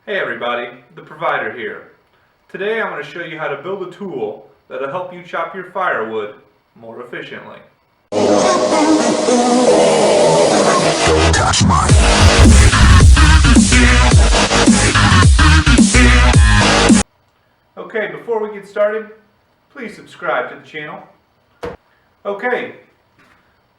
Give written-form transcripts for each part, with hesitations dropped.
Hey everybody, the provider here. Today I'm going to show you how to build a tool that'll help you chop your firewood more efficiently. Don't touch mine. Okay, before we get started, please subscribe to the channel. Okay,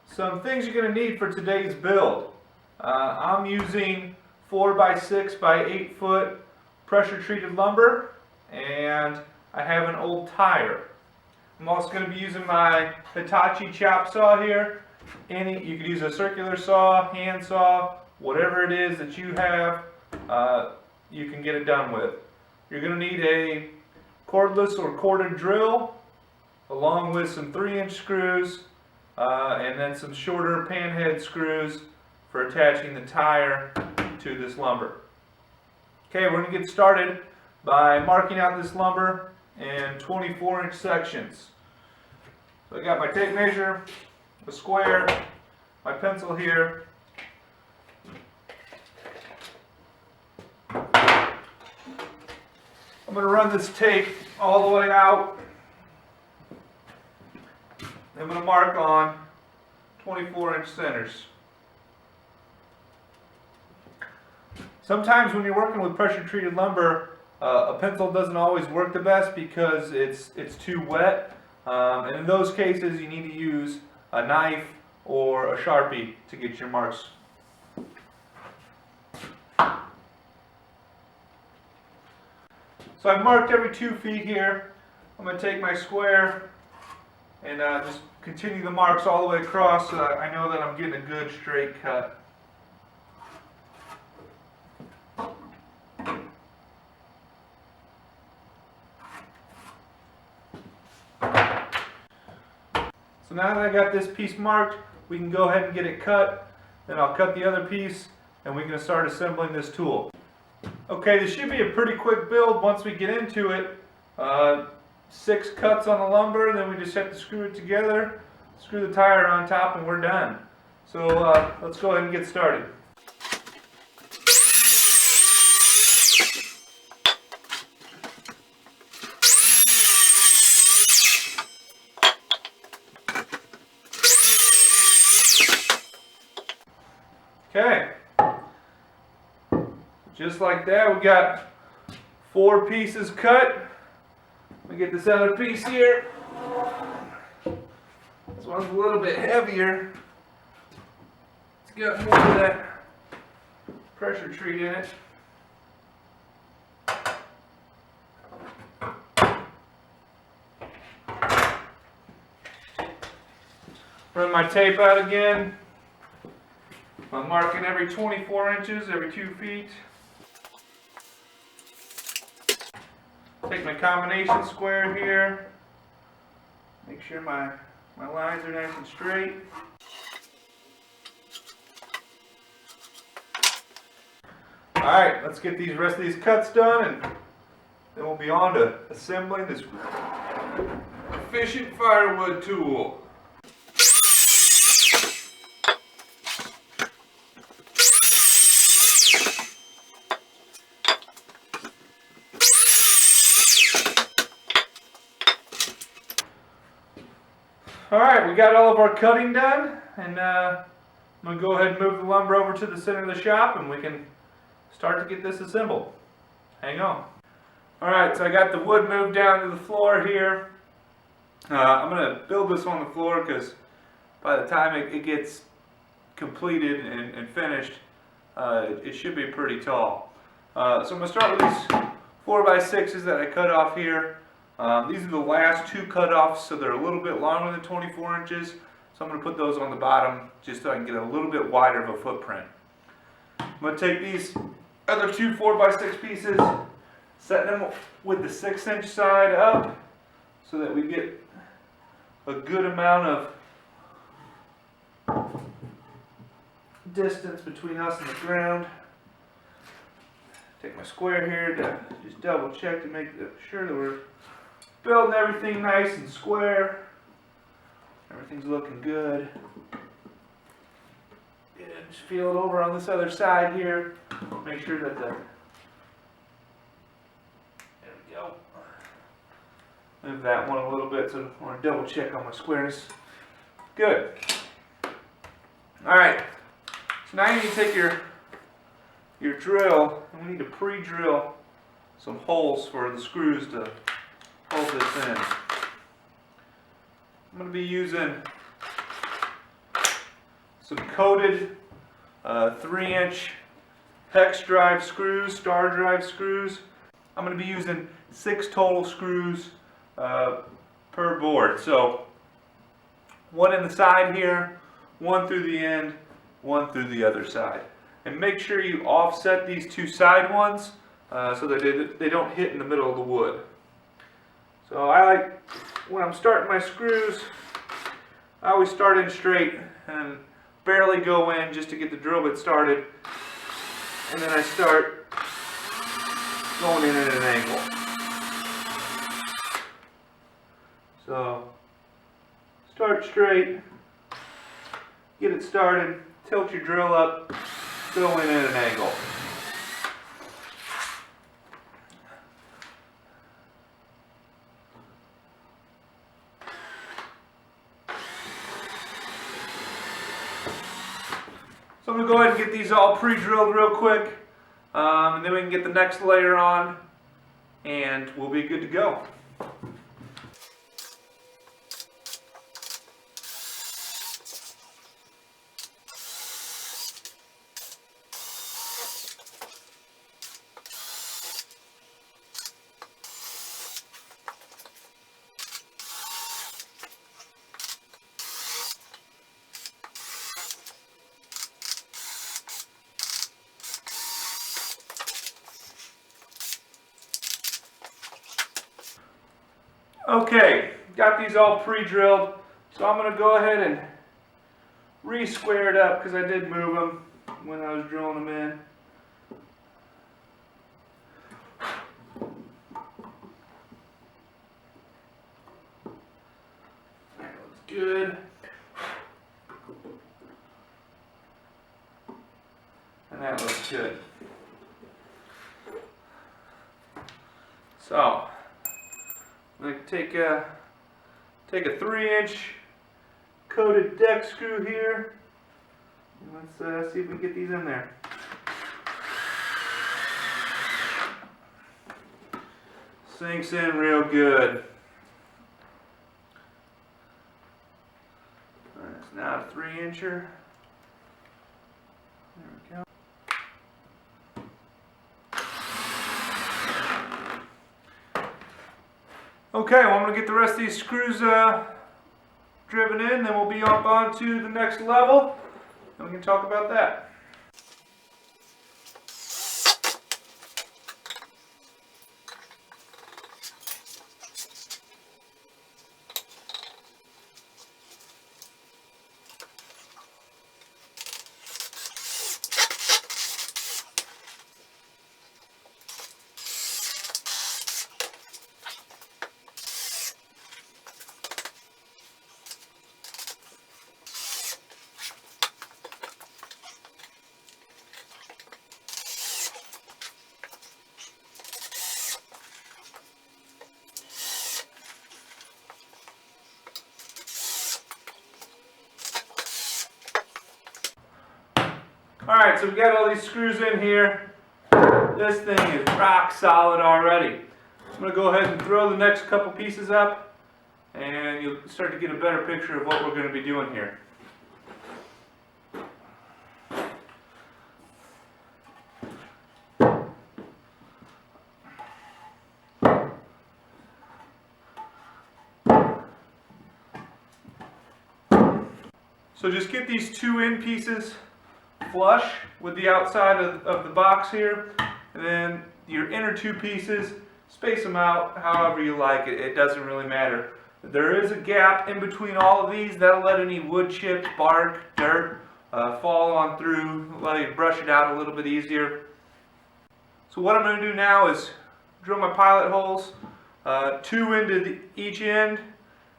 some things you're going to need for today's build. I'm using 4x6 by 8 foot pressure treated lumber, and I have an old tire. I'm also going to be using my Hitachi chop saw here. You could use a circular saw, hand saw, whatever it is that you have, you can get it done with. You're going to need a cordless or corded drill, along with some 3-inch screws, and then some shorter panhead screws for attaching the tire to this lumber. Okay, we're going to get started by marking out this lumber in 24-inch sections. So I got my tape measure, a square, my pencil here. I'm going to run this tape all the way out. I'm going to mark on 24-inch centers. Sometimes when you're working with pressure treated lumber, a pencil doesn't always work the best because it's too wet. And in those cases you need to use a knife or a Sharpie to get your marks. So I've marked every 2 feet here. I'm going to take my square and just continue the marks all the way across so that I know that I'm getting a good straight cut. So now that I got this piece marked, we can go ahead and get it cut. Then I'll cut the other piece and we're going to start assembling this tool. Okay, this should be a pretty quick build once we get into it. 6 cuts on the lumber, then we just have to screw it together, screw the tire on top, and we're done. So let's go ahead and get started. Okay, just like that, we got 4 pieces cut. Let me get this other piece here. This one's a little bit heavier. It's got more of that pressure treat in it. Run my tape out again. I'm marking every 24 inches, every 2 feet. Take my combination square here. Make sure my lines are nice and straight. Alright, let's get the rest of these cuts done, and then we'll be on to assembling this efficient firewood tool. Alright, we got all of our cutting done, and I'm going to go ahead and move the lumber over to the center of the shop and we can start to get this assembled. Hang on. Alright, so I got the wood moved down to the floor here. I'm going to build this on the floor because by the time it gets completed and finished, it should be pretty tall. So I'm going to start with these 4x6s that I cut off here. These are the last 2 cut-offs, so they're a little bit longer than 24 inches. So I'm going to put those on the bottom just so I can get a little bit wider of a footprint. I'm going to take these other 2 4x6 pieces, set them with the 6-inch side up so that we get a good amount of distance between us and the ground. Take my square here to just double check to make sure that we're building everything nice and square. Everything's looking good. Yeah, just feel it over on this other side here. Make sure that the go. Move that one a little bit, so I want to double check on my squareness. Good. Alright, so now you need to take your drill, and we need to pre-drill some holes for the screws to hold this in. I'm going to be using some coated 3-inch hex drive screws, star drive screws. I'm going to be using 6 total screws per board. So 1 in the side here, 1 through the end, 1 through the other side. And make sure you offset these 2 side ones so that they don't hit in the middle of the wood. So I like, when I'm starting my screws, I always start in straight and barely go in just to get the drill bit started. And then I start going in at an angle. So start straight, get it started, tilt your drill up, go in at an angle. So I'm going to go ahead and get these all pre-drilled real quick, and then we can get the next layer on, and we'll be good to go. Okay, got these all pre-drilled, so I'm going to go ahead and re-square it up because I did move them when I was drilling them in. That looks good. And that looks good. So I'm going to take a 3-inch coated deck screw here. Let's see if we can get these in there. Sinks in real good. Alright, it's now a 3-incher. There we go. Okay, well, I'm going to get the rest of these screws driven in, then we'll be up on to the next level, and we can talk about that. Alright, so we got all these screws in here. This thing is rock solid already. I'm going to go ahead and throw the next couple pieces up, and you'll start to get a better picture of what we're going to be doing here. So just get these 2 end pieces flush with the outside of the box here, and then your inner 2 pieces, space them out however you like it. It doesn't really matter. There is a gap in between all of these that'll let any wood chips, bark, dirt fall on through, allow you to brush it out a little bit easier. So what I'm going to do now is drill my pilot holes, 2 into each end,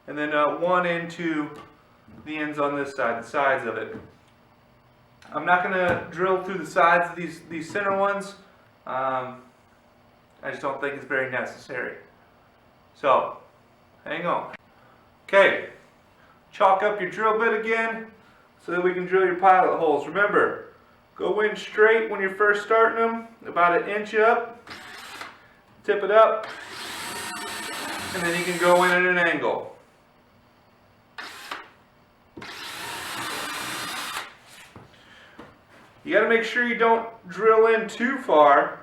and then 1 into the ends on this side, the sides of it. I'm not going to drill through the sides of these center ones. I just don't think it's very necessary. So, hang on. Okay, chalk up your drill bit again so that we can drill your pilot holes. Remember, go in straight when you're first starting them, about 1 inch up, tip it up, and then you can go in at an angle. You got to make sure you don't drill in too far,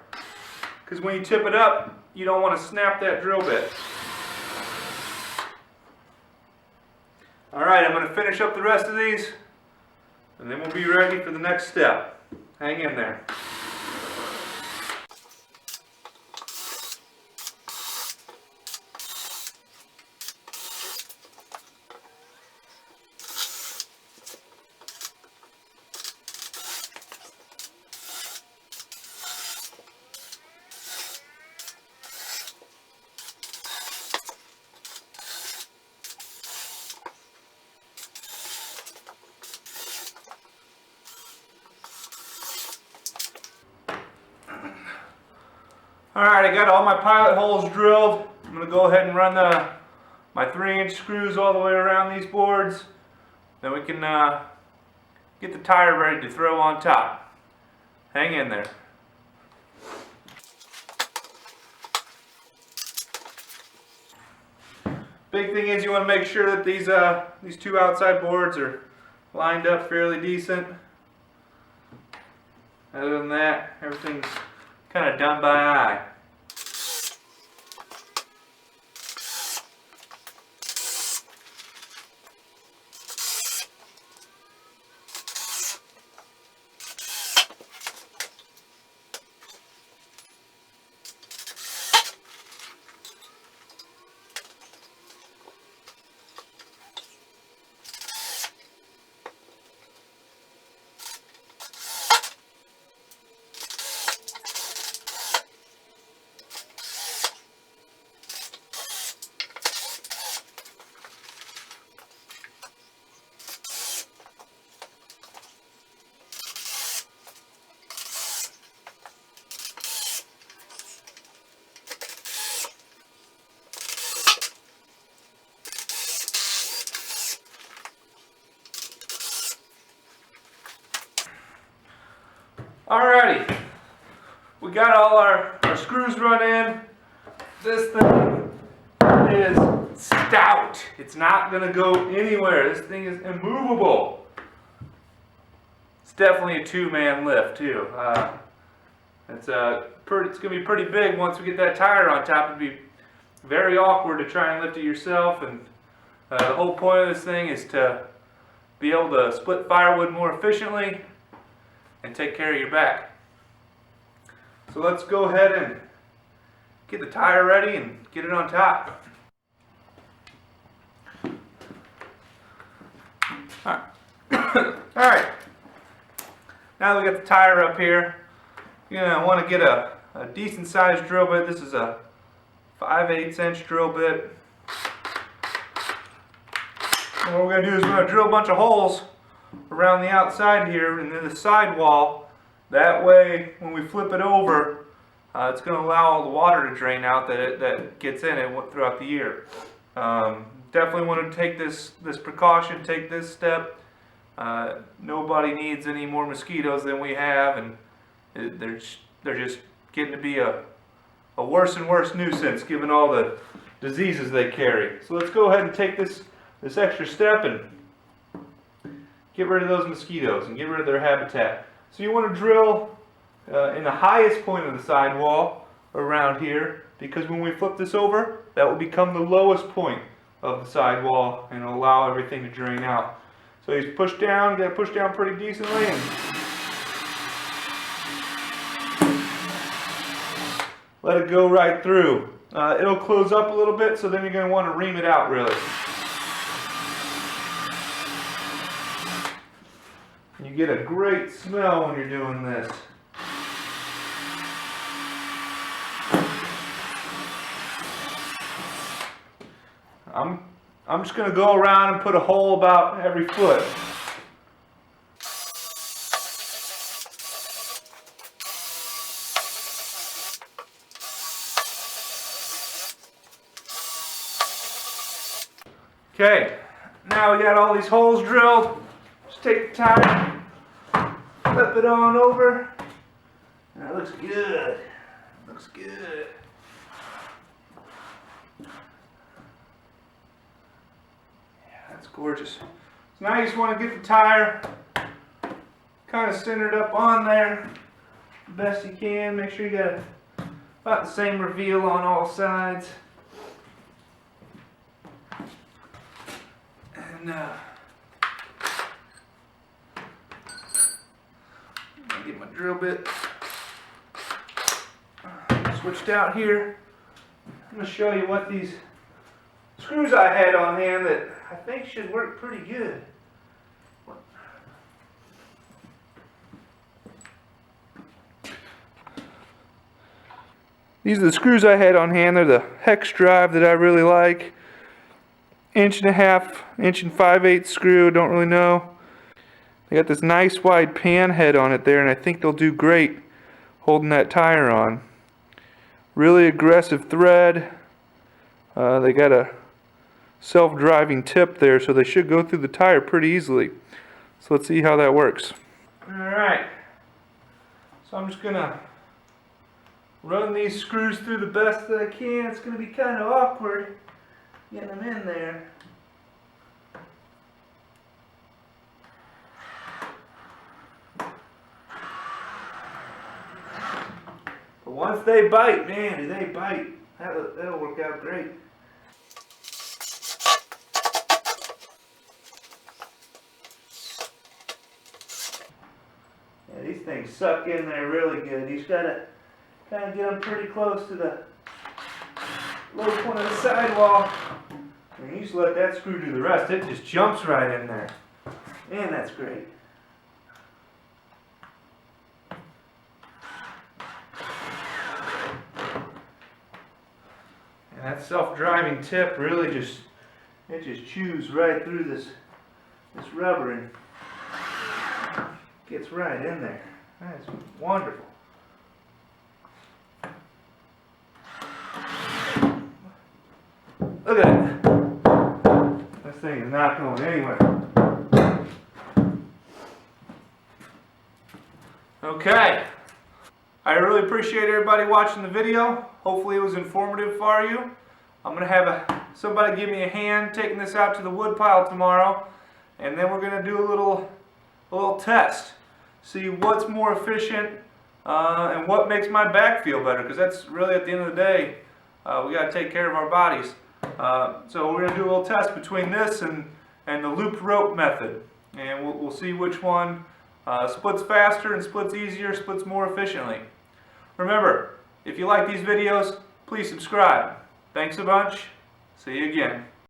because when you tip it up, you don't want to snap that drill bit. Alright, I'm going to finish up the rest of these, and then we'll be ready for the next step. Hang in there. Alright, I got all my pilot holes drilled. I'm going to go ahead and run my 3-inch screws all the way around these boards. Then we can get the tire ready to throw on top. Hang in there. Big thing is you want to make sure that these 2 outside boards are lined up fairly decent. Other than that, everything's kind of done by eye. Alrighty, we got all our screws run in. This thing is stout. It's not going to go anywhere. This thing is immovable. It's definitely a 2-man lift too. It's going to be pretty big once we get that tire on top. It'd be very awkward to try and lift it yourself, and the whole point of this thing is to be able to split firewood more efficiently and take care of your back. So let's go ahead and get the tire ready and get it on top. Alright, now that we got the tire up here, you're going to want to get a decent sized drill bit. This is a 5/8 inch drill bit. And what we're going to do is we're going to drill a bunch of holes around the outside here and then the sidewall. That way when we flip it over, it's going to allow all the water to drain out that gets in it throughout the year. Definitely want to take this precaution, take this step. Nobody needs any more mosquitoes than we have, and they're just getting to be a worse and worse nuisance given all the diseases they carry. So let's go ahead and take this extra step and get rid of those mosquitoes and get rid of their habitat. So you want to drill in the highest point of the sidewall around here, because when we flip this over, that will become the lowest point of the sidewall and it'll allow everything to drain out. So you push down, you got to push down pretty decently, and let it go right through. It'll close up a little bit, so then you're going to want to ream it out really. You get a great smell when you're doing this. I'm just going to go around and put a hole about every foot. Okay, now we got all these holes drilled. Just take the tire, flip it on over. That looks good. Looks good. Yeah, that's gorgeous. So now you just want to get the tire kind of centered up on there the best you can. Make sure you got about the same reveal on all sides. And I'll get my drill bit switched out here. I'm going to show you what these screws I had on hand that I think should work pretty good. These are the screws I had on hand. They're the hex drive that I really like. 1.5 inch and 5/8 screw, don't really know. They got this nice wide pan head on it there, and I think they'll do great holding that tire on. Really aggressive thread. They got a self-driving tip there, so they should go through the tire pretty easily. So let's see how that works. Alright, so I'm just gonna run these screws through the best that I can. It's gonna be kind of awkward getting them in there. But once they bite, man, do they bite. That'll work out great. Yeah, these things suck in there really good. You just gotta kind of get them pretty close to the low point of the sidewall. And you just let that screw do the rest. It just jumps right in there. Man, that's great. And that self-driving tip really just chews right through this rubber and gets right in there. That's wonderful. Look at it. This thing is not going anywhere. Okay. I really appreciate everybody watching the video. Hopefully it was informative for you. I'm going to have somebody give me a hand taking this out to the wood pile tomorrow. And then we're going to do a little test. See what's more efficient and what makes my back feel better. Because that's really, at the end of the day, we got to take care of our bodies. So we're going to do a little test between this and the looped rope method. And we'll see which one splits faster and splits easier, splits more efficiently. Remember, if you like these videos, please subscribe. Thanks a bunch. See you again.